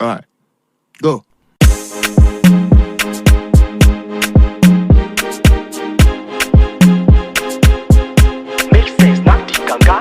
Alright, go. Make sense, not the ganga.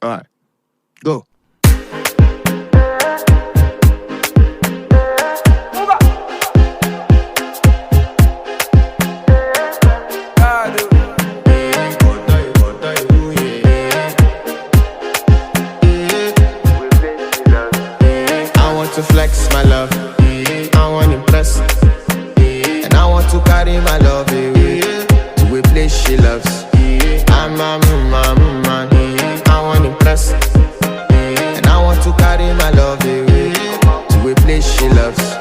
Alright, go. I want to flex my love, I want to impress, and I want to carry my love away to a place she loves. I'm a man, I want to impress, and I want to carry my love away to a place she loves.